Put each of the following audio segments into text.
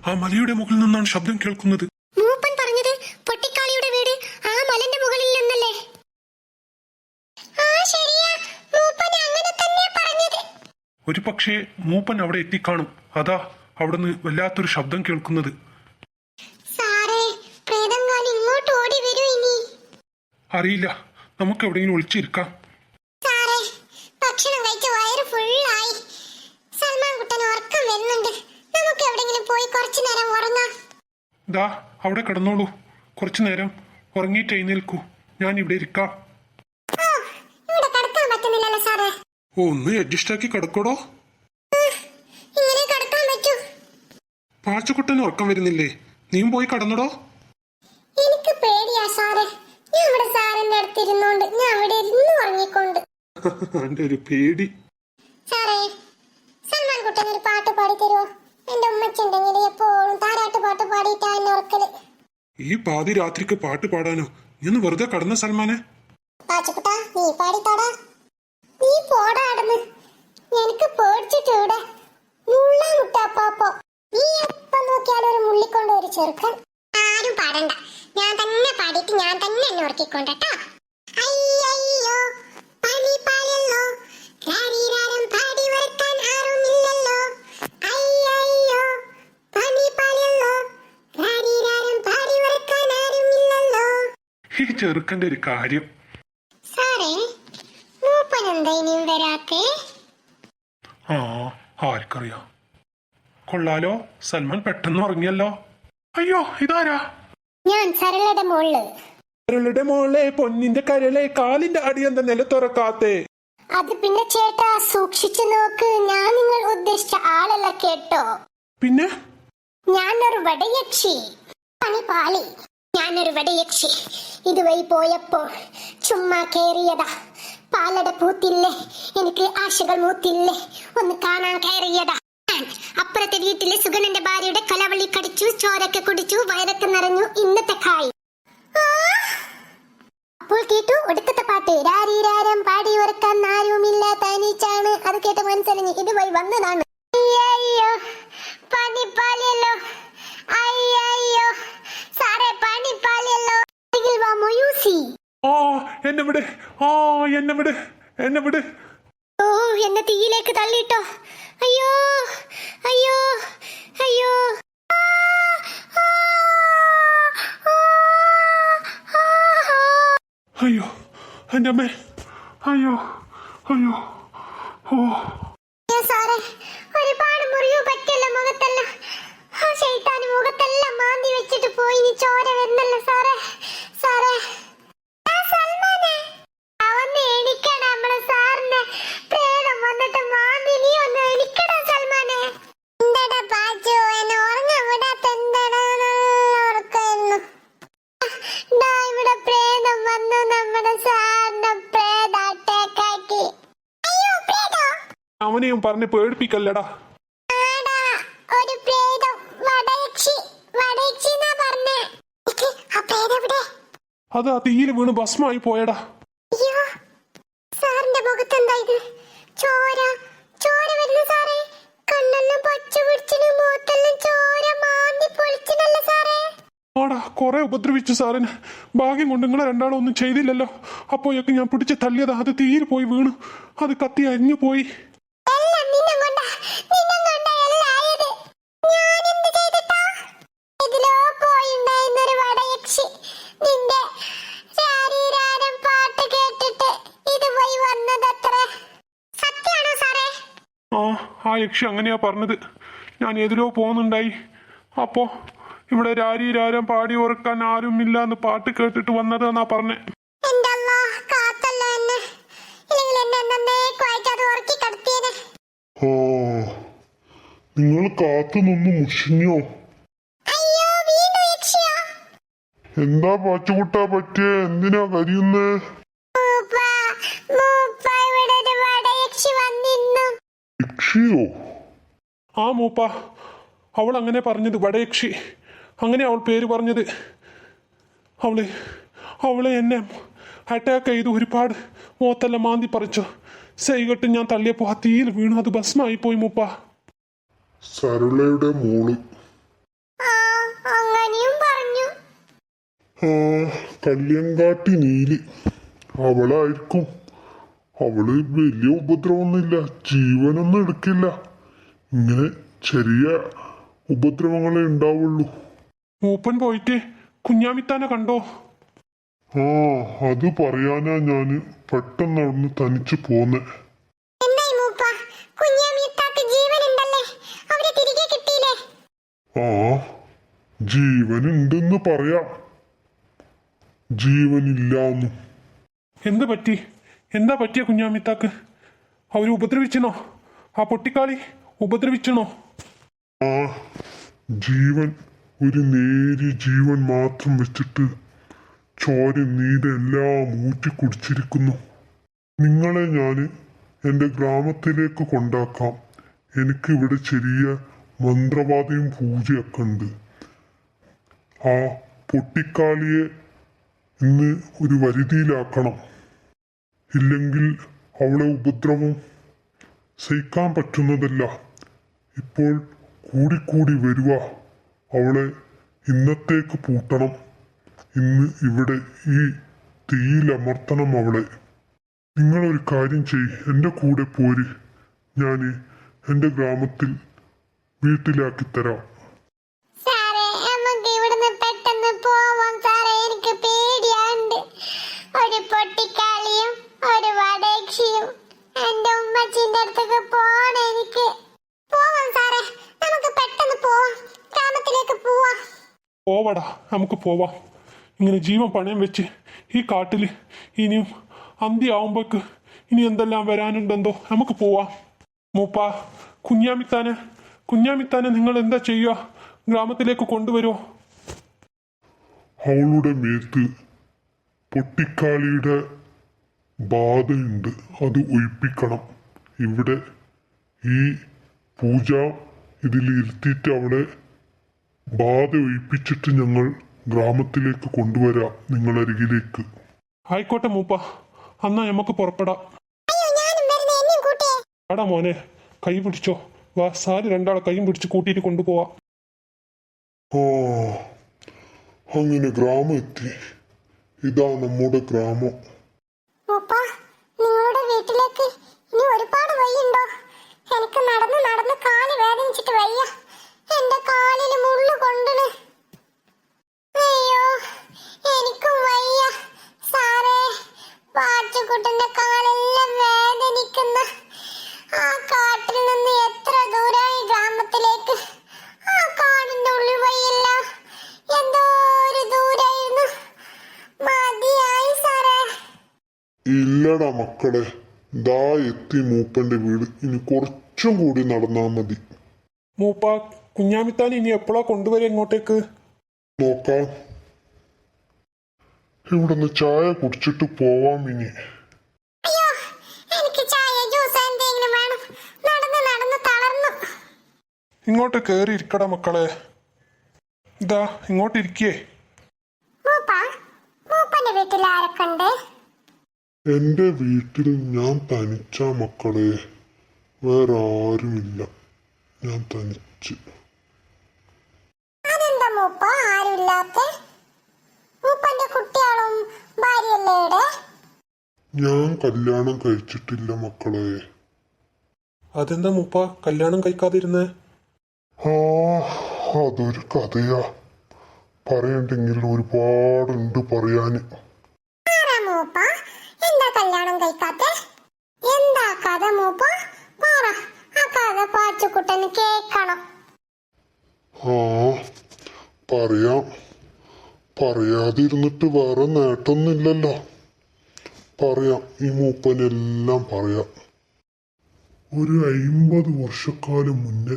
ആ മലയുടെ മുകളിൽ നിന്നാണ് ശബ്ദം കേൾക്കുന്നത്. മൂപ്പൻ പറഞ്ഞത് പൊട്ടിക്കാളിയുടെ വീട് ആ മലന്റെ മുകളിൽ നിന്നല്ലേ? ശരിയാ, മൂപ്പൻ അങ്ങനെ തന്നെയാ പറഞ്ഞത്. ഒരു പക്ഷേ മൂപ്പൻ അവിടെ എത്തിക്കാണും. അതാ അവിടുന്ന് വല്ലാത്തൊരു ശബ്ദം കേൾക്കുന്നത്. സാറേ, പ്രേതങ്ങാൻ ഇങ്ങോട്ട് ഓടി വരൂ ഇനി? അറിയില്ല, നമുക്ക് എവിടെയെങ്കിലും ഒളിച്ചിരിക്കാം. സാറേ, ഭക്ഷണം കഴിച്ച വയറ് ഫുള്ളായി. സൽമാൻ കുട്ടൻ ഉറക്കം വരുന്നുണ്ട്. നമുക്ക് എവിടെയെങ്കിലും പോയി കുറച്ചു നേരം ഉറങ്ങാം. ദാ അവിടെ കിടന്നോളൂ. കുറച്ചു നേരം ഉറങ്ങിയിട്ട് എഴുന്നേൽക്കൂ. ഞാൻ ഇവിടെ ഇരിക്കാം. ഇവിടെ കിടക്കാൻ പറ്റുന്നില്ലല്ലോ സാറേ. ഒന്ന് അഡ്ജസ്റ്റ് ആക്കി കിടക്കോടോ. ഇങ്ങനെ കിടക്കാൻ പറ്റൂ? പാച്ചക്കുട്ടന് ഉറക്കം വരുന്നില്ലേ? നീയും പോയി കിടന്നടോ. എനിക്ക് പേടിയാ സാറേ. ഞാൻ ഇവിടെ സാറിന്റെ അടുത്തിരുന്നോണ്ട് ഞാൻ അവിടെ ഇരുന്ന് ഉറങ്ങിക്കൊണ്ട്. എന്റെ ഒരു പേടി. സാറേ, സൽമാൻ കുട്ടൻ ഒരു പാട്ട് പാടി തരുമോ? എന്റെ ഉമ്മച്ചുണ്ടെങ്കിൽ എപ്പോഴും താരാട്ട് പാട്ട് പാടിയിട്ടാ എന്നെ ഉറക്കല്. ഈ പാതി രാത്രിക്ക് പാട്ട് പാടാനോ? നീ ഒന്ന് വെറുതെ കടന്ന സൽമാനെ. പാച്ചക്കുട്ടാ, നീ പാടിത്താടാ. നീ പോടാടുന്ന്. എനിക്ക് പേടിച്ചിട്ട് ഇവിടെ മുള്ളാ മുട്ടാപ്പാപ്പോ. നീ എപ്പം നോക്കിയാലും ഒരു മുള്ളിക്കൊണ്ട് ഒരു ചെറുക്കൻ. ആരും പാടണ്ട, ഞാൻ തന്നെ പാടിയിട്ട് ഞാൻ തന്നെ എന്നെ ഉറക്കിക്കൊണ്ടോ. അയ്യോ പനി പാലല്ലോ, രാരീരാരം പാടി വരക്കാൻ ആരുമില്ലല്ലോ. അയ്യോ പനി പാലല്ലോ, രാരീരാരം പാടി വരക്കാൻ ആരുമില്ലല്ലോ. ഈ ചെറുക്കന്റെ ഒരു കാര്യം. സാറേ, മൂപ്പൻ എന്താ ഇനിയും വരാത്തെ? ആർക്കറിയാം. കൊള്ളാലോ, സൽമാൻ പെട്ടെന്ന് ഉറങ്ങിയല്ലോ. അയ്യോ, ഇതാരാ? ഞാൻ സരളയുടെ മോള്. കരളുടെ മോളെ, പൊന്നിന്റെ കരളെ, കാലിന്റെ അടിയന്ത നില തുറക്കാത്തെ. അത് പിന്നെ ചേട്ടാ, സൂക്ഷിച്ചു നോക്ക്. ഞാൻ നിങ്ങൾ ഉദ്ദേശിച്ച ആളല്ല കേട്ടോ. പിന്നെ ഞാനൊരു വടയക്ഷി. പണി പാളി. ഞാനൊരു വടയക്ഷി. ഇതുവഴി പോയപ്പോൾ ചുമ്മാ കേറിയതാ. പാലട പൂത്തില്ലേ, എനിക്ക് ആശകൾ മൂത്തില്ലേ, ഒന്ന് കാണാൻ കയറിയതാ. അപ്പുറത്തെ വീട്ടിലെ സുഗണന്റെ ഭാര്യയുടെ കലവളി കടിച്ചു, ചോരൊക്കെ കുടിച്ചു, വയറൊക്കെ നിറഞ്ഞു. ഇന്നത്തെ കായ്. അപ്പോൾ കേട്ടു ഒടുക്കത്തെ പാട്ട്. രാരീരാരം പാടി ഉറക്കാൻ ആരുമില്ല, തനിച്ചാണ്. അത് കേട്ട് മനസ്സിലായി ഇതുവഴി വന്നതാണ്. അയ്യോ പനി പാലിയല്ലോ. അയ്യോ സാറേ, പനി പാലിയല്ലോ. വാ മൊയൂസി. എന്നെ വിട്, എന്നെ വിട്, എന്നെ വിട്. ഓ, എന്നെ തീയിലേക്ക് തള്ളിട്ടോ. അയ്യോ അയ്യോ അയ്യോ. അയ്യോ എന്റെ അമ്മേ, അയ്യോ അയ്യോ. സാറേ, ഒരുപാട് മുറിവ് പറ്റില്ല മുഖത്തെല്ലാം. ആ ശൈത്താന് മുഖത്തെല്ലാം മാന്തി വെച്ചിട്ട് പോയി. ഇനി ചോര വരുന്നല്ലോ സാറേ. സാറേ, സൽമാനെ അവന്ന് എണിക്കട. നമ്മളെ സാറിന്റെ പ്രേതം വന്നിട്ട് മാന്തി. നീ ഒന്ന് എണിക്കട സൽമാനെ. എന്താടാ പാച്ചു, എന്നെ ഉറങ്ങാൻ വിടാത്ത എന്താടാ? ഉറക്കായിരുന്നു. ഇവിടെ പ്രേതം വന്നു. നമ്മുടെ സാറിന്റെ പ്രേതാട്ടേക്കാക്കി. അയ്യോ പ്രേതോ. അവനെയും പറഞ്ഞ് പേടിപ്പിക്കല്ലടാ. ഒരു പ്രേതം, വടയക്ഷി. വടയക്ഷി എന്നാ പറഞ്ഞേ. ആ പ്രേതം എവിടെ? അത് ആ തീയിൽ വീണ് ഭസ്മായി പോയടാ. അയ്യോ, സാറിന്റെ മുഖത്ത് എന്താ ഇത്? ചോര ചോര വരുന്നു സാറേ. കണ്ണെല്ലാം പച്ച പിടിച്ചിന്, മുഖത്തെല്ലാം ചോര മാന്തി പൊളിച്ചിനല്ലോ സാറേ. ആടാ, കൊറേ ഉപദ്രവിച്ചു സാറിന്. ഭാഗ്യം കൊണ്ട് നിങ്ങളെ രണ്ടാളും ഒന്നും ചെയ്തില്ലല്ലോ. അപ്പോഴൊക്കെ ഞാൻ പിടിച്ച് തള്ളിയതാ. അത് തീയിൽ പോയി വീണു. അത് കത്തി അരിഞ്ഞു പോയി. ആ യക്ഷി അങ്ങനെയാ പറഞ്ഞത്. ഞാൻ ഏതിലോ പോകുന്നുണ്ടായി. അപ്പോ ഇവിടെ രാരീരാരം പാടി ഓർക്കാൻ ആരുമില്ല എന്ന് പാട്ട് കേട്ടിട്ട് വന്നതെന്നാ പറഞ്ഞേ. നിങ്ങൾ കാത്തു നിന്ന് മുഷിഞ്ഞോ? എന്താ പാച്ചുകുട്ടാ പറ്റിയേ? എന്തിനാ കരയുന്നേ? യക്ഷിയോ? ആ മൂപ്പ, അവൾ അങ്ങനെ പറഞ്ഞത്. വടയക്ഷി, അങ്ങനെ അവൾ പേര് പറഞ്ഞത്. അവളെ എന്നെ അറ്റാക്ക് ചെയ്തു. ഒരുപാട് മുഖത്തെല്ലാം മാന്തി പറിച്ചു. സൈകെട്ട് ഞാൻ തള്ളിയപ്പോ ആ തീയിൽ വീണു. അത് ഭസ്മായി പോയി മൂപ്പ. സരളയുടെ മോള് ആ കല്യങ്കാട്ടി നീലി അവളായിരിക്കും. അവള് വലിയ ഉപദ്രവമൊന്നുമില്ല, ജീവനൊന്നും എടുക്കില്ല. ഇങ്ങനെ ചെറിയ ഉപദ്രവങ്ങളെ ഉണ്ടാവുള്ളൂ. മൂപ്പൻ പോയിട്ട് കുഞ്ഞാമിത്താനെ കണ്ടോ? ആ അത് പറയാനാ ഞാന് പെട്ടെന്ന് അവിടുന്ന് തനിച്ചു പോന്നെ. എന്തായി മൂപ്പ? കുഞ്ഞാമിത്താക്ക് ജീവനുണ്ടല്ലേ? അവരെ തിരികെ കിട്ടിയില്ലേ? ആ ജീവനുണ്ടെന്ന് പറയാം, ജീവനില്ലാന്നും. എന്ത് പറ്റി? എന്താ പറ്റിയ കുഞ്ഞാമിത്താക്ക്? അവര് ഉപദ്രവിച്ചണോ? ആ പൊട്ടിക്കാളി ഉപദ്രവിച്ചണോ? ആ ജീവൻ, ഒരു നേരിയ ജീവൻ മാത്രം വെച്ചിട്ട് ചോര നീരെല്ലാം ഊറ്റി കുടിച്ചിരിക്കുന്നു. നിങ്ങളെ ഞാൻ എൻ്റെ ഗ്രാമത്തിലേക്ക് കൊണ്ടാക്കാം. എനിക്ക് ഇവിടെ ചെറിയ മന്ത്രവാദിയും പൂജയൊക്കെ ഉണ്ട്. ആ പൊട്ടിക്കാളിയെ ഇന്ന് ഒരു വരുതിയിലാക്കണം. ഇല്ലെങ്കിൽ അവളെ ഉപദ്രവം സഹിക്കാൻ പറ്റുന്നതല്ല. ഇപ്പോൾ കൂടിക്കൂടി വരുക. അവളെ ഇന്നത്തേക്ക് പൂട്ടണം. ഇന്ന് ഇവിടെ ഈ തീയിലമർത്തണം അവളെ. നിങ്ങളൊരു കാര്യം ചെയ്യ്, എൻ്റെ കൂടെ പോര്. ഞാൻ എൻ്റെ ഗ്രാമത്തിൽ വീട്ടിലാക്കി തരാം. സാറേ, നമുക്ക് ഇവിടുന്ന് പെട്ടെന്ന് പോവാം സാറേ. എനിക്ക് പേടിയാണ്ട്. ഒരു പൊട്ടിക്കാളിയും ഒരു വടയക്ഷിയും എന്റെ ഉമ്മച്ചിന്റെ അടുത്തേക്ക് പോണം. എനിക്ക് പോവാം സാറേ, നമുക്ക് പെട്ടെന്ന് പോവാം, ഗ്രാമത്തിലേക്ക് പോവാം. പോവടാ, നമുക്ക് പോവാം. ഇങ്ങനെ ജീവൻ പണയം വെച്ച് ഈ കാട്ടില് ഇനിയും അന്ത്യാവുമ്പോക്ക് ഇനി എന്തെല്ലാം വരാനുണ്ടെന്തോ. നമുക്ക് പോവാം. മൂപ്പ, കുഞ്ഞാമിത്താനെ നിങ്ങൾ എന്താ ചെയ്യുക? ഗ്രാമത്തിലേക്ക് കൊണ്ടുവരുമോ? അവളുടെ മേത്ത് പൊട്ടിക്കാളിയുടെ ബാധയുണ്ട്, അത് ഒഴിപ്പിക്കണം. ഇവിടെ ഈ പൂജ ഇതിൽ ഇരുത്തിയിട്ട് അവളെ ബാധ ഒഴിപ്പിച്ചിട്ട് ഞങ്ങൾ ഗ്രാമത്തിലേക്ക് കൊണ്ടുവരാം, നിങ്ങളരികിലേക്ക്. ആയിക്കോട്ടെ മൂപ്പ, എന്നാ നമുക്ക് പുറപ്പെടാം. അയ്യോ, ഞാനും വരുന്നു, എന്നെയും കൂട്ടേ. ആടാ മോനെ, കൈ പിടിച്ചോ. വാ, സാരി രണ്ടാളെ കൈയും പിടിച്ച് കൂട്ടിയിട്ട് കൊണ്ടുപോവാം. ആ അങ്ങനെ ഗ്രാമം എത്തി. ഇതാ നമ്മുടെ ഗ്രാമം. മൂപ്പ, നിങ്ങളുടെ വീട്ടിലേക്ക് ഇനി ഒരുപാട് വഴിയുണ്ടോ? എനിക്ക് നടന്ന് നടന്ന് കാല് വേദനിച്ചിട്ട് വയ്യ. എന്റെ കാലില് മുള്ളു കൊണ്ടണ്. അയ്യോ, എനിക്കും വയ്യ സാറേ. പാച്ചുകുട്ടന്റെ കാലെല്ലാം വേദനിക്കുന്ന. ആ കാട്ടിൽ നിന്ന് എത്ര ദൂരായി ഗ്രാമത്തിലേക്ക്? ആ കാടിന്റെ ഉള്ളിൽ വഴിയില്ല, എന്തോ ഒരു ദൂരായിരുന്നു. മതിയായി സാറേ. ഇല്ലടാ മക്കളെ, ദാ എത്തി മൂപ്പന്റെ വീട്. ഇനി കുറച്ചും കൂടി നടന്നാ മതി. മൂപ്പ, കുഞ്ഞാമിത്താൻ ഇനി എപ്പോഴാ കൊണ്ടുവരിക ഇങ്ങോട്ടേക്ക്? നോക്കാം. ഇവിടുന്ന് ചായ കുടിച്ചിട്ട് പോവാം ഇനി. അയ്യോ, എനിക്ക് ചായ ജ്യൂസ് എന്തെങ്കിലും വേണം. നടന്ന് നടന്ന് തളർന്നു. ഇങ്ങോട്ട് കയറി ഇരിക്കടാ മക്കളെ. ഇതാ ഇങ്ങോട്ട് ഇരിക്കേ. മൂപ്പ, മൂപ്പന്റെ വീട്ടിൽ ആരൊക്കെ ഉണ്ട്? എന്റെ വീട്ടിൽ ഞാൻ തനിച്ചാ മക്കളെ, വേറെ ആരുമില്ല. ഞാൻ തനിച്ച്. അതെന്താ മൂപ്പ ആരുമില്ലാത്ത? മൂപ്പന്റെ കുട്ടികളും ഭാര്യയല്ലേ ഇവിടെ? ഞാൻ കല്യാണം കഴിച്ചിട്ടില്ല മക്കളെ. അതെന്താ മൂപ്പ കല്യാണം കഴിക്കാതിരുന്നേ? ആ അതൊരു കഥയാ. പറയണ്ടെങ്കിൽ ഒരുപാടുണ്ട് പറയാന്. ആരാ മൂപ്പ? എന്താ കല്യാണം കഴിക്കാത്ത? എന്താ കഥ മൂപ്പ? പറ, ആ കഥ പാച്ചുകുട്ടന് കേക്കണം. ആ പറയാം. പറയാതിരുന്നിട്ട് വേറെ നേട്ടമൊന്നുമില്ലല്ലോ. പറയാം, ഈ മൂപ്പനെല്ലാം പറയാം. ഒരു 50 വർഷക്കാലം മുന്നേ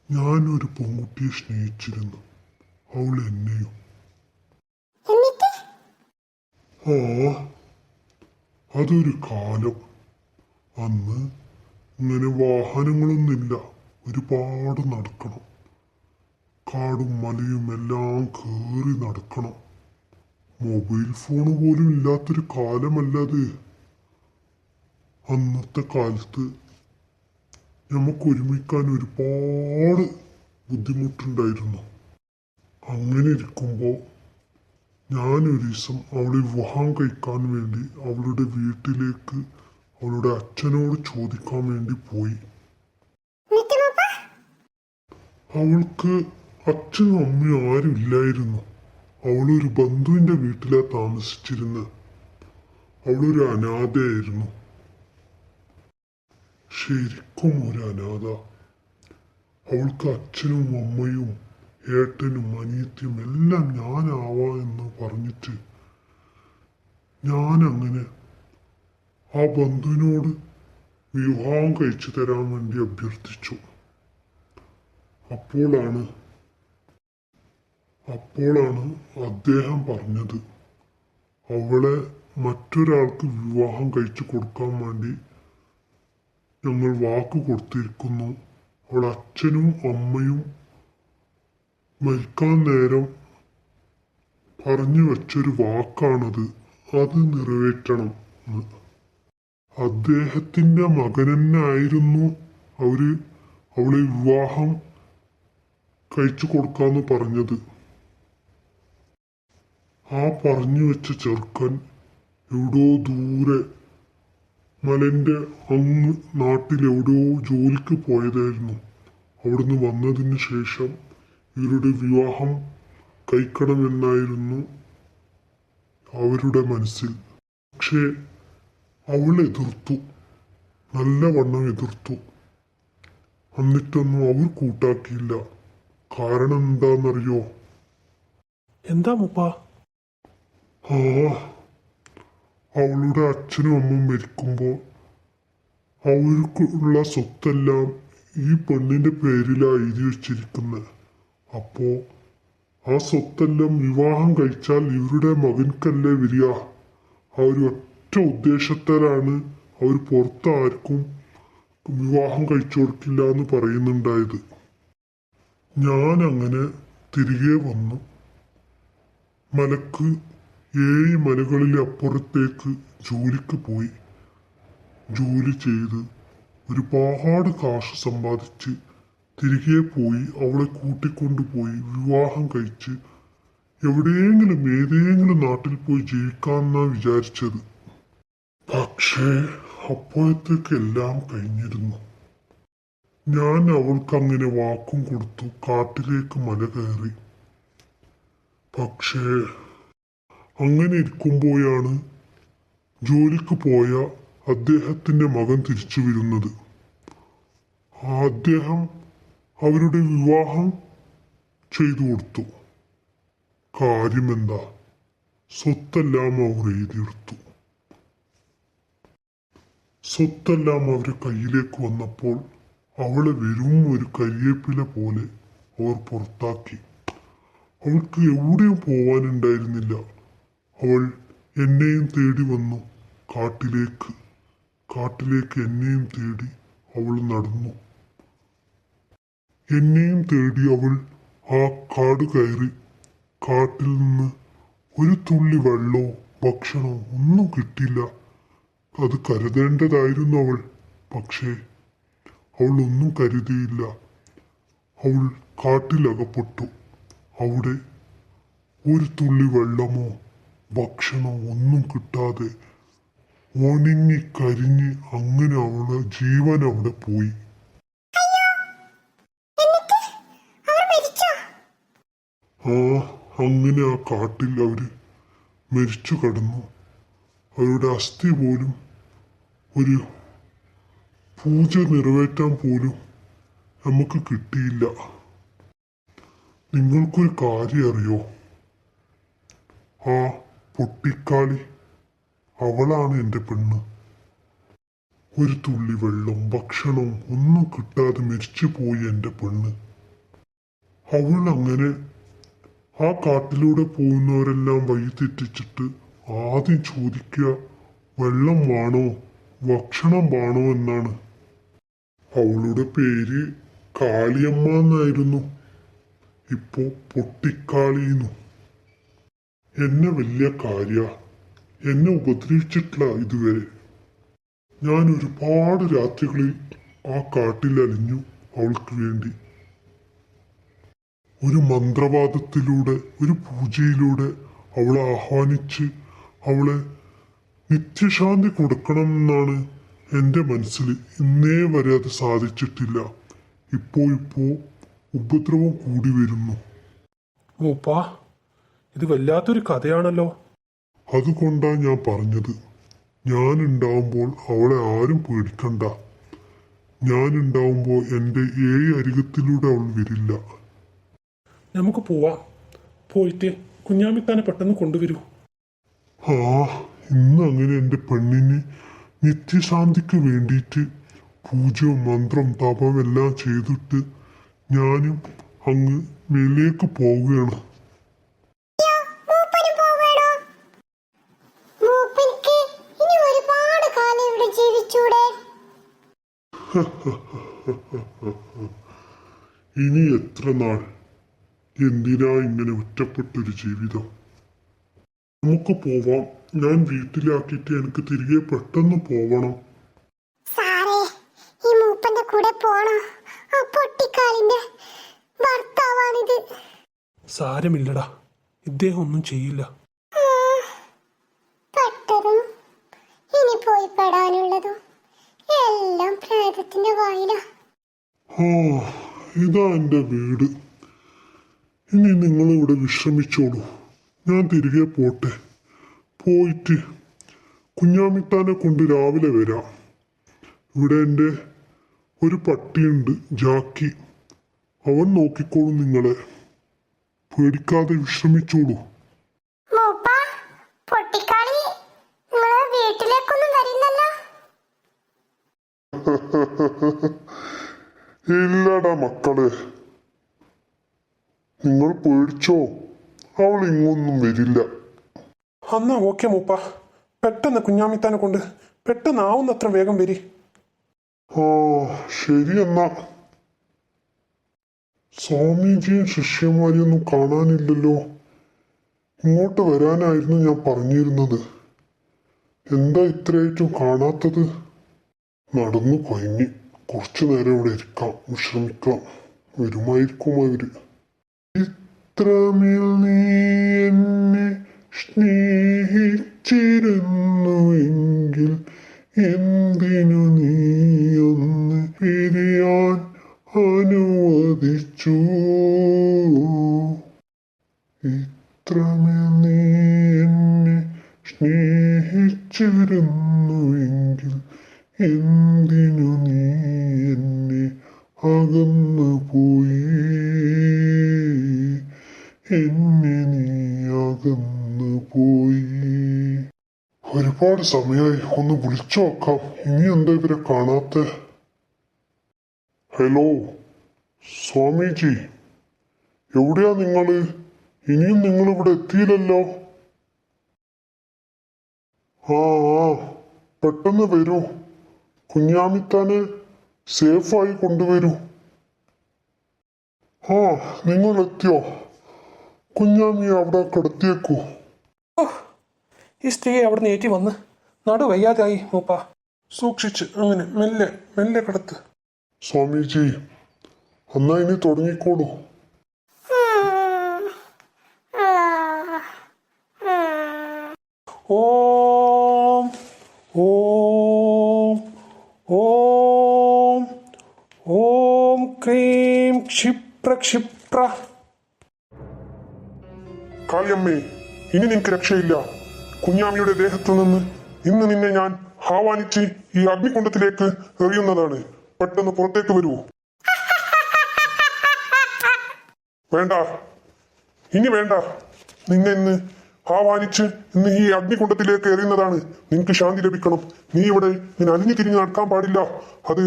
ഞാനൊരു പെൺകുട്ടിയെ സ്നേഹിച്ചിരുന്നു. അവൾ എന്നെയും. എന്നിട്ട് ആ അതൊരു കാലം. അന്ന് ഇങ്ങനെ വാഹനങ്ങളൊന്നുമില്ല, ഒരുപാട് നടക്കണം. കാടും മലയും എല്ലാം കയറി നടക്കണം. മൊബൈൽ ഫോൺ പോലും ഇല്ലാത്തൊരു കാലമല്ലത്. അന്നത്തെ കാലത്ത് നമുക്ക് ഒരുമിക്കാൻ ഒരുപാട് ബുദ്ധിമുട്ടുണ്ടായിരുന്നു. അങ്ങനെ ഇരിക്കുമ്പോൾ ഞാനൊരു ദിവസം അവളെ വിവാഹം കഴിക്കാൻ വേണ്ടി അവളുടെ വീട്ടിലേക്ക് അവളുടെ അച്ഛനോട് ചോദിക്കാൻ വേണ്ടി പോയി. എന്നിട്ട് മൂപ്പ അവൾക്ക് അച്ഛനും അമ്മയും ആരും ഇല്ലായിരുന്നു. അവളൊരു ബന്ധുവിന്റെ വീട്ടിലാ താമസിച്ചിരുന്നത്. അവളൊരു അനാഥയായിരുന്നു, ശരിക്കും ഒരു അനാഥ. അവൾക്ക് അച്ഛനും അമ്മയും ഏട്ടനും അനിയത്തിയും എല്ലാം ഞാനാവാ എന്ന് പറഞ്ഞിട്ട് ഞാനങ്ങനെ ആ ബന്ധുവിനോട് വിവാഹം കഴിച്ചു തരാൻ വേണ്ടി അഭ്യർത്ഥിച്ചു. അപ്പോഴാണ് അദ്ദേഹം പറഞ്ഞത് അവളെ മറ്റൊരാൾക്ക് വിവാഹം കഴിച്ചു കൊടുക്കാൻ വേണ്ടി ഞങ്ങൾ വാക്ക് കൊടുത്തിരിക്കുന്നു. അവൾ അച്ഛനും അമ്മയും മരിക്കാൻ നേരം പറഞ്ഞു വെച്ചൊരു വാക്കാണത്, അത് നിറവേറ്റണം എന്ന്. അദ്ദേഹത്തിന്റെ മകൻ തന്നെ ആയിരുന്നു അവളെ വിവാഹം കഴിച്ചു കൊടുക്കാന്ന് പറഞ്ഞത്. ആ പറഞ്ഞു വെച്ച ചെറുക്കൻ എവിടോ ദൂരെ മലന്റെ അങ്ങ് നാട്ടിലെവിടെയോ ജോലിക്ക് പോയതായിരുന്നു. അവിടുന്ന് വന്നതിന് ശേഷം ഇവരുടെ വിവാഹം കഴിക്കണമെന്നായിരുന്നു അവരുടെ മനസ്സിൽ. പക്ഷേ അവൾ എതിർത്തു, നല്ലവണ്ണം എതിർത്തു. എന്നിട്ടൊന്നും അവർ കൂട്ടാക്കിയില്ല. കാരണം എന്താണെന്നറിയോ? എന്താ മുപ്പ? ആ അവളുടെ അച്ഛനും അമ്മയും മരിക്കുമ്പോൾ അവർക്കുള്ള സ്വത്തെല്ലാം ഈ പെണ്ണിന്റെ പേരിലാണ് എഴുതി വെച്ചിരിക്കുന്നത്. അപ്പോ ആ സ്വത്തെല്ലാം വിവാഹം കഴിച്ചാൽ ഇവരുടെ മകൻക്കല്ലേ വരിക. ആ ഒരു ഒറ്റ ഉദ്ദേശത്താലാണ് അവർ പുറത്താർക്കും വിവാഹം കഴിച്ചു കൊടുക്കില്ല എന്ന് പറയുന്നുണ്ടായത്. ഞാൻ അങ്ങനെ തിരികെ വന്നു. മലക്ക് 7 മലകളിലെ അപ്പുറത്തേക്ക് ജോലിക്ക് പോയി. ജോലി ചെയ്ത് ഒരുപാട് കാശ് സമ്പാദിച്ച് തിരികെ പോയി അവളെ കൂട്ടിക്കൊണ്ടുപോയി വിവാഹം കഴിച്ച് എവിടെയെങ്കിലും ഏതെങ്കിലും നാട്ടിൽ പോയി ജീവിക്കാമെന്നാ വിചാരിച്ചത്. പക്ഷേ അപ്പോഴത്തേക്ക് എല്ലാം കഴിഞ്ഞിരുന്നു. ഞാൻ അവൾക്ക് അങ്ങനെ വാക്കും കൊടുത്തു, കാട്ടിലേക്ക് മല കയറി. പക്ഷേ അങ്ങനെ ഇരിക്കുമ്പോഴാണ് ജോലിക്ക് പോയ അദ്ദേഹത്തിന്റെ മകൻ തിരിച്ചു വരുന്നത്. അദ്ദേഹം അവരുടെ വിവാഹം ചെയ്തു കൊടുത്തു. കാര്യമെന്താ? സ്വത്തെല്ലാം അവർ എഴുതിയെടുത്തു. സ്വത്തെല്ലാം അവരുടെ കയ്യിലേക്ക് വന്നപ്പോൾ അവളെ വെറും ഒരു കരിയേപ്പില പോലെ അവർ പുറത്താക്കി. അവൾക്ക് എവിടെയും പോവാനുണ്ടായിരുന്നില്ല. അവൾ എന്നെയും തേടി വന്നു. കാട്ടിലേക്ക് എന്നെയും തേടി അവൾ നടന്നു. എന്നെയും തേടി അവൾ ആ കാട് കയറി. കാട്ടിൽ നിന്ന് ഒരു തുള്ളി വെള്ളമോ ഭക്ഷണമോ ഒന്നും കിട്ടില്ല. അത് കരുതേണ്ടതായിരുന്നു അവൾ. പക്ഷേ അവൾ ഒന്നും കരുതിയില്ല. അവൾ കാട്ടിലകപ്പെട്ടു. അവിടെ ഒരു തുള്ളി വെള്ളമോ ഭക്ഷണമോ ഒന്നും കിട്ടാതെ ഉണങ്ങി കരിഞ്ഞ് അങ്ങനെ അവളുടെ ജീവൻ അവിടെ പോയി. എന്നിട്ട് അവർ മരിച്ചോ? അങ്ങനെ ആ കാട്ടിൽ അവര് മരിച്ചു കിടന്നു. അവരുടെ അസ്ഥി പോലും ഒരു പൂജ നിറവേറ്റാൻ പോലും നമുക്ക് കിട്ടിയില്ല. നിങ്ങൾക്കൊരു കാര്യം അറിയോ? ആ പൊട്ടിക്കാളി അവളാണ് എൻ്റെ പെണ്ണ്. ഒരു തുള്ളി വെള്ളവും ഭക്ഷണവും ഒന്നും കിട്ടാതെ മരിച്ചു പോയി എൻ്റെ പെണ്ണ്. അവൾ അങ്ങനെ ആ കാട്ടിലൂടെ പോകുന്നവരെല്ലാം വഴി തെറ്റിച്ചിട്ട് ആദ്യം ചോദിക്കുക വെള്ളം വേണോ ഭക്ഷണം വേണോ എന്നാണ്. അവളുടെ പേര് കാളിയമ്മ എന്നായിരുന്നു. ഇപ്പോ പൊട്ടിക്കാളിന്നു. എന്നെ വലിയ കാര്യ, എന്നെ ഉപദ്രവിച്ചിട്ടില്ല ഇതുവരെ. ഞാൻ ഒരുപാട് രാത്രികളിൽ ആ കാട്ടിൽ അലിഞ്ഞു അവൾക്ക് വേണ്ടി. ഒരു മന്ത്രവാദത്തിലൂടെ ഒരു പൂജയിലൂടെ അവളെ ആഹ്വാനിച്ച് അവളെ നിത്യശാന്തി കൊടുക്കണം എന്നാണ് എൻ്റെ മനസ്സിൽ. ഇന്നേ വരെ അത് സാധിച്ചിട്ടില്ല. ഇപ്പോ ഉപദ്രവം കൂടി വരുന്നു. മൂപ്പാ, ഇത് വല്ലാത്തൊരു കഥയാണല്ലോ. അതുകൊണ്ടാണ് ഞാൻ പറഞ്ഞത്, ഞാനുണ്ടാവുമ്പോൾ അവളെ ആരും പേടിക്കണ്ട. ഞാനുണ്ടാവുമ്പോൾ എൻ്റെ 7 അരികത്തിലൂടെ അവൾ വരില്ല. നമുക്ക് പോവാം. പോയിട്ട് കുഞ്ഞാമിത്താനെ പെട്ടെന്ന് കൊണ്ടുവരൂ. ആ, ഇന്ന് അങ്ങനെ എൻ്റെ പെണ്ണിന് നിത്യശാന്തിക്ക് വേണ്ടിയിട്ട് പൂജയും മന്ത്രം തപം എല്ലാം ചെയ്തിട്ട് ഞാനും അങ്ങ് മേലേക്ക് പോവുകയാണ്. മൂപ്പന് പോവേണോ? മൂപ്പനിക്ക് ഇനി ഒരുപാട് കാലം ഇവിടെ ജീവിച്ചൂടെ? ഇനി എത്ര നാൾ? എന്തിനാ ഇങ്ങനെ ഒറ്റപ്പെട്ടൊരു ജീവിതം? നമുക്ക് പോവാം. ഞാൻ വീട്ടിലാക്കിയിട്ട് എനിക്ക് തിരികെ പെട്ടെന്ന് പോവണം. സാറേ, ഈ മൂപ്പന്റെ കൂടെ പോണോ? ആ പൊട്ടിക്കാലിന്റെ ഭർത്താവാണിത്. സാരമില്ലടാ, ഇദ്ദേഹം ഒന്നും ചെയ്യില്ല. പെട്ടതും ഇനി പോയി പെടാനുള്ളതും എല്ലാം പ്രേതത്തിന്റെ വായില. ആ, ഇതാ എൻ്റെ വീട്. ഇനി നിങ്ങൾ ഇവിടെ വിശ്രമിച്ചോളൂ. ഞാൻ തിരികെ പോട്ടെ. പോയിട്ട് കുഞ്ഞാമിത്താനെ കൊണ്ട് രാവിലെ വരാം. ഇവിടെ എൻ്റെ ഒരു പട്ടിയുണ്ട്, ജാക്കി. അവൻ നോക്കിക്കോളും നിങ്ങളെ. പേടിക്കാതെ വിശ്രമിച്ചോളൂ. മൂപ്പ, പൊട്ടിക്കാളി നിങ്ങളെ വീട്ടിലേക്കൊന്നും വരില്ലല്ലോ? ഇല്ലടാ മക്കളെ, നിങ്ങൾ പേടിച്ചോ. അവൾ ഇങ്ങൊന്നും വരില്ല. അന്നാ ഓക്കെ മൂപ്പ, പെട്ടെന്ന് കുഞ്ഞാമിത്താനെ കൊണ്ട് പെട്ടെന്നാവുന്നത്ര വേഗം വരി. ആ, ശരി എന്നാ. സ്വാമിജിയും ശിഷ്യന്മാരെയൊന്നും കാണാനില്ലല്ലോ. ഇങ്ങോട്ട് വരാനായിരുന്നു ഞാൻ പറഞ്ഞിരുന്നത്. എന്താ ഇത്രയായിട്ടും കാണാത്തത്? നടന്നു കൊയങ്ങി. കുറച്ചു നേരം ഇവിടെ ഇരിക്കാം, വിശ്രമിക്കാം. വരുമായിരിക്കും അവര്. ഇത്രമേൽ നീ എന്നെ സ്നേഹിച്ചിരുന്നുവെങ്കിൽ എന്തിനു നീ ഒന്ന് പിരിയാൻ അനുവദിച്ചു? ഇത്രമേൽ നീ എന്നെ സ്നേഹിച്ചിരുന്നുവെങ്കിൽ എന്തിനു നീ എന്നെ അകന്നു പോയി? എന്നെ നീ അകന്നു പോയി. ഒരുപാട് സമയമായി, ഒന്ന് വിളിച്ചു നോക്കാം. ഇനി എന്താ ഇവരെ കാണാത്ത? ഹലോ സ്വാമിജി, എവിടെയാ നിങ്ങള്? ഇനിയും നിങ്ങൾ ഇവിടെ എത്തിയില്ലല്ലോ. ആ, പെട്ടെന്ന് വരൂ. കുഞ്ഞാമിത്താനെ സേഫായി കൊണ്ടുവരൂ. ആ, നിങ്ങൾ എത്തിയോ? കുഞ്ഞാമിയെ അവിടെ കിടത്തിയേക്കൂ. ഈ സ്ത്രീയെ അവിടെ നിന്ന് ഏറ്റി വന്ന് നടു വയ്യാതായി മൂപ്പ. സൂക്ഷിച്ച് അങ്ങനെ മെല്ലെ മെല്ലെ കിടത്ത്. സ്വാമിജി, എന്നാ ഇനി തുടങ്ങിക്കോളൂ. ഓം ഓം ഓം ഓം ക്രീം ക്ഷിപ്ര ക്ഷിപ്ര. കാളിയമ്മേ, ഇനി നിനക്ക് രക്ഷയില്ല. കുഞ്ഞാമിയുടെ ദേഹത്തു നിന്ന് ഇന്ന് നിന്നെ ഞാൻ ആഹ്വാനിച്ച് ഈ അഗ്നികുണ്ഡത്തിലേക്ക് എറിയുന്നതാണ്. പെട്ടെന്ന് പുറത്തേക്ക് വരൂ. വേണ്ട, ഇനി വേണ്ട. നിന്നെ ഇന്ന് ആഹ്വാനിച്ച് ഇന്ന് ഈ അഗ്നികുണ്ഡത്തിലേക്ക് എറിയുന്നതാണ്. നിനക്ക് ശാന്തി ലഭിക്കണം. നീ ഇവിടെ നിന്നെ അലിഞ്ഞു തിരിഞ്ഞ് നടക്കാൻ പാടില്ല. അത്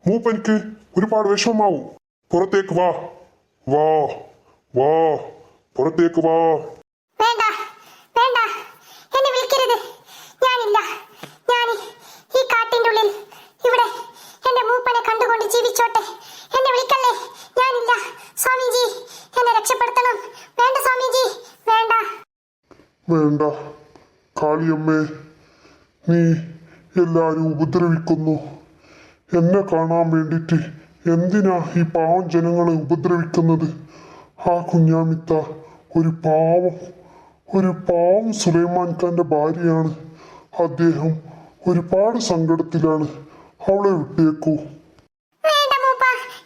മൂപ്പനിക്ക് ഒരുപാട് വിഷമമാവും. പുറത്തേക്ക് വാ, വാ, വാ, പുറത്തേക്ക് വാ. വേണ്ട, വേണ്ട, എന്നെ വിളിക്കരുത്. ഞാനില്ല. ഞാൻ ഈ കാട്ടിന്റെ ഉള്ളിൽ ഇവിടെ എന്റെ മൂപ്പനെ കണ്ടുകൊണ്ട് ജീവിച്ചോട്ടെ. എന്നെ വിളിക്കല്ലേ. ഞാനില്ല. സ്വാമിജി, എന്നെ രക്ഷപ്പെടുത്തണം. വേണ്ട സ്വാമിജി, വേണ്ട. വേണ്ട കാളിയമ്മേ, നീ എല്ലാരും ഉപദ്രവിക്കുന്നു. എന്നെ കാണാൻ വേണ്ടിട്ട് എന്തിനാ ഈ പാവം ജനങ്ങളെ ഉപദ്രവിക്കുന്നത്? ആ കുഞ്ഞാമിത്ത ഒരു പാവം ഒരു പാവം സുലൈമാൻ ഖാന്റെ ഭാര്യയാണ്. അദ്ദേഹം ഒരുപാട് സങ്കടത്തിലാണ്. അവളെ വിട്ടേക്കൂ. വേണ്ട മൂപ്പ,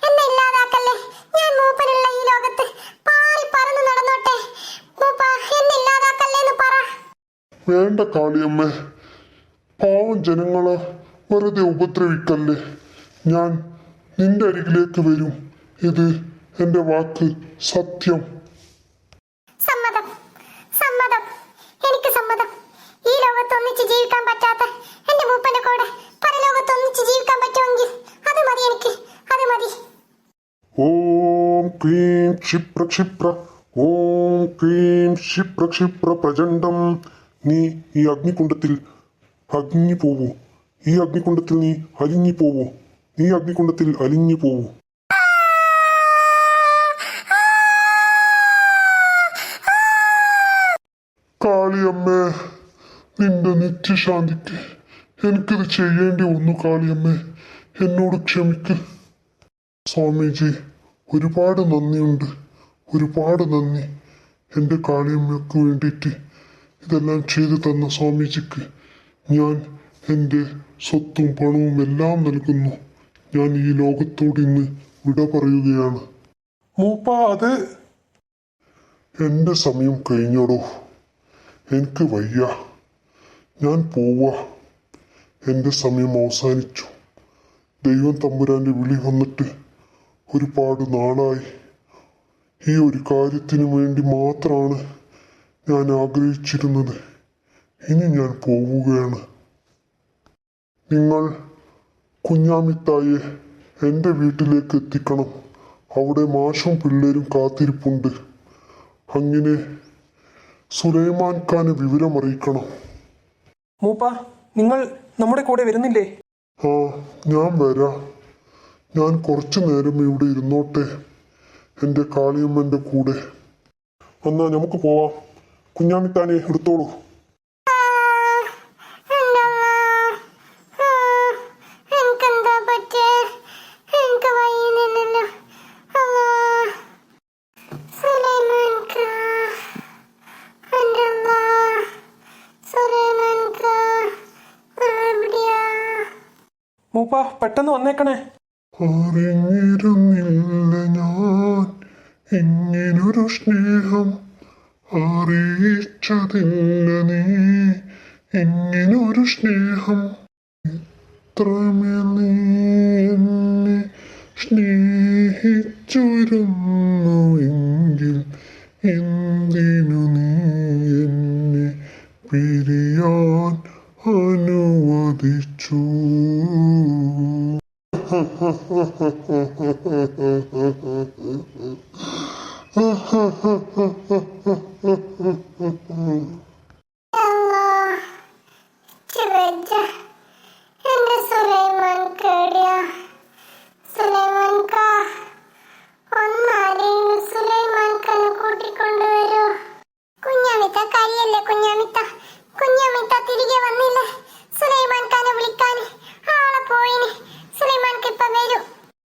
എന്നെ ഇല്ലാതാക്കല്ലേ. ഞാൻ മൂപ്പനുള്ള ഈ ലോകത്ത് പാറി പറന്നു നടന്നോട്ടെ. മൂപ്പ, എന്നെ ഇല്ലാതാക്കല്ലേന്ന് പറ. വേണ്ട കാളിയമ്മേ, പാവം ജനങ്ങളെ വെറുതെ ഉപദ്രവിക്കല്ലേ. ഞാൻ നിന്റെ അരികിലേക്ക് വരും. ഇത് എന്റെ വാക്ക്, സത്യം. സമ്മതം, സമ്മതം, എനിക്ക് സമ്മതം. ഈ ലോകത്ത് ഒന്നിച്ച് ജീവിക്കാൻ പറ്റാത്ത എന്റെ മൂപ്പന്റെ കൂടെ പരലോകത്ത് ഒന്നിച്ച് ജീവിക്കാൻ പറ്റുമെങ്കിൽ അത് മതി എനിക്ക്, അത് മതി. ഓം ക്രീം ക്ഷിപ്ര ക്ഷിപ്ര, ഓം ക്രീം ക്ഷിപ്ര ക്ഷിപ്ര പ്രചണ്ഡം. നീ ഈ അഗ്നികുണ്ഡത്തിൽ അഗ്നി പോവൂ. ഈ അഗ്നികുണ്ഡത്തിൽ നീ അലിഞ്ഞു പോവൂ. നീ അഗ്നികുണ്ഡത്തിൽ അലിഞ്ഞു പോവൂ. കാളിയമ്മേ, നിന്റെ നിത്യശാന്തിക്ക് എനിക്കിത് ചെയ്യേണ്ടി വന്നു. കാളിയമ്മേ, എന്നോട് ക്ഷമിക്ക്. സ്വാമിജി, ഒരുപാട് നന്ദിയുണ്ട്, ഒരുപാട് നന്ദി. എൻ്റെ കാളിയമ്മയ്ക്ക് വേണ്ടിയിട്ട് ഇതെല്ലാം ചെയ്തു തന്ന സ്വാമിജിക്ക് ഞാൻ എൻ്റെ സ്വത്തും പണവും എല്ലാം നൽകുന്നു. ഞാൻ ഈ ലോകത്തോട് ഇന്ന് വിട പറയുകയാണ്. മൂപ്പ, അത് എൻ്റെ സമയം കഴിഞ്ഞോടോ. എനിക്ക് വയ്യ, ഞാൻ പോവാ. എൻ്റെ സമയം അവസാനിച്ചു. ദൈവം തമ്പുരാൻ്റെ വിളി വന്നിട്ട് ഒരുപാട് നാളായി. ഈ ഒരു കാര്യത്തിന് വേണ്ടി മാത്രമാണ് ഞാൻ ആഗ്രഹിച്ചിരുന്നത്. ഇനി ഞാൻ പോവുകയാണ്. നിങ്ങൾ കുഞ്ഞാമിത്തായെ എൻ്റെ വീട്ടിലേക്ക് എത്തിക്കണം. അവിടെ മാഷും പിള്ളേരും കാത്തിരിപ്പുണ്ട്. അങ്ങനെ സുലൈമാൻ ഖാന് വിവരമറിയിക്കണം. മൂപ്പ, നിങ്ങൾ നമ്മുടെ കൂടെ വരുന്നില്ലേ? ആ, ഞാൻ വരാം. ഞാൻ കുറച്ചു നേരം ഇവിടെ ഇരുന്നോട്ടെ എൻ്റെ കാളിയമ്മൻ്റെ കൂടെ. എന്നാ നമുക്ക് പോവാം. കുഞ്ഞാമിത്താനെ എടുത്തോളൂ. എനിക്കെന്താ പറ്റേ? എനിക്ക് വയ്യുന്നില്ലല്ലോ. സുലൈമാൻ ഖാ, എൻ്റെ അല്ലാ, സുലൈമാൻ ഖാ, എവിടെയാ? മൂപ്പ, പെട്ടെന്ന് വന്നേക്കണേ. അറിഞ്ഞിരുന്നില്ല ഞാൻ ഇങ്ങനൊരു സ്നേഹം, അറിയിച്ചതില്ല നീ ഇങ്ങനൊരു സ്നേഹം. ഇത്രമേൽ നീ എന്നെ സ്നേഹിച്ചിരുന്നുവെങ്കിൽ എന്തിനു നീ എന്നെ പിരിയാൻ അനുവദിച്ചു? അല്ലാ, ചിറജ, എൻ്റെ സുലൈമാൻ ഖാ, സുലൈമാൻ ഖാ, ഒന്നാരെയും സുലൈമാൻ ഖാനെ കൂട്ടിക്കൊണ്ടുവരൂ. കുഞ്ഞാമിത്ത കരിയല്ലേ? കുഞ്ഞാമിത്ത തിരികെ വന്നില്ലേ? സുലൈമാൻ ഖാനെ വിളിക്കാൻ ആളെ പോയിന്. സുലൈമാൻ ഖാ ഇപ്പൊ വരും.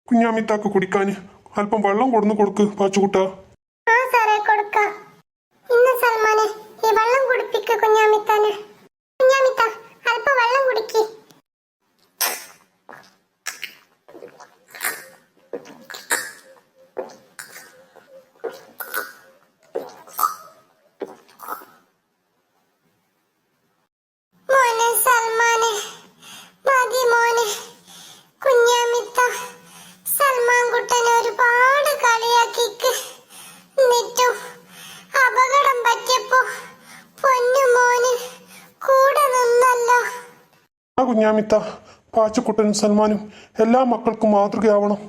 കുഞ്ഞാമിത്താക്ക് കുടിക്കാൻ അല്പം വെള്ളം കൊടുന്നു കൊടുക്ക് പാച്ചുകുട്ട. ആ സാറേ, കൊടുക്കാം. ഇന്ന് സൽമാനെ ഈ വെള്ളം കുടിപ്പിക്ക് കുഞ്ഞാമിത്താനെ. കുഞ്ഞാമിത്ത, അല്പം വെള്ളം കുടിക്ക്. മോനെ സൽമാനെ, മതി മോനെ. കുഞ്ഞാമിത്ത സൽമാൻ കുട്ടനെ ഒരുപാട് കളിയാക്കിക്ക്. എന്നിട്ടും അപകടം പറ്റിയപ്പോ പൊന്നു മോന് കൂടെ നിന്നല്ലോ. ആ കുഞ്ഞാമിത്ത, പാച്ചുക്കുട്ടനും സൽമാനും എല്ലാ മക്കൾക്കും മാതൃകയാവണം.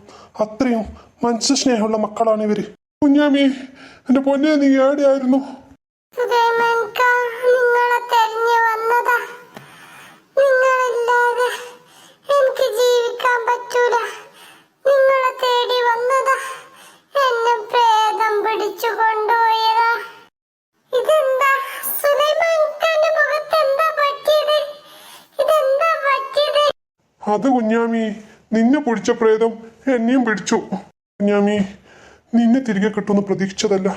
അത്രയും മനുഷ്യസ്നേഹമുള്ള മക്കളാണ് ഇവര്. കുഞ്ഞാമി, എന്റെ പൊന്നെ, നീ എവിടെയായിരുന്നു? സുലൈമാൻ ഖാ, നിങ്ങളെ തെരഞ്ഞു വന്നതാ. നിങ്ങളില്ലാതെ എനിക്ക് ജീവിക്കാൻ പറ്റൂല. നിങ്ങളെ തേടി വന്നതാ. എന്നെ പ്രേതം പിടിച്ചു കൊണ്ടുപോയതാ. ഇതെന്താ സുലൈമാൻ ഖാന്റെ മുഖത്ത് എന്താ പറ്റിയത്? ഇതെന്താ പറ്റിയത്? അത് കുഞ്ഞാമി, നിന്നെ പിടിച്ച പ്രേതം എന്നെയും പിടിച്ചു. കുഞ്ഞാമി, നിന്നെ തിരികെ കിട്ടുമെന്ന് പ്രതീക്ഷിച്ചതല്ല.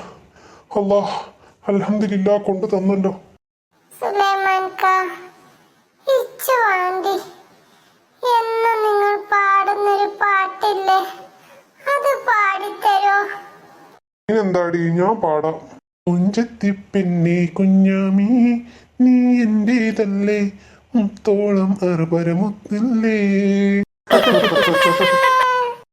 അല്ലാഹ് അൽഹംദുലില്ലാ കൊണ്ടു തന്നല്ലോ. സുലൈമാൻ കാ ഇച്ചു വേണ്ടി എന്ന് നിങ്ങൾ പാടുന്നൊരു പാട്ടില്ലേ, അത് പാടിത്തരോ? ഇതിനെന്താടി, ഞാൻ പാടാം. മുഞ്ചത്തി പെണ്ണെ കുഞ്ഞാമി നീ എന്റേതല്ലേ, മുത്തോളം അറുപരമുത്തില്ലേ.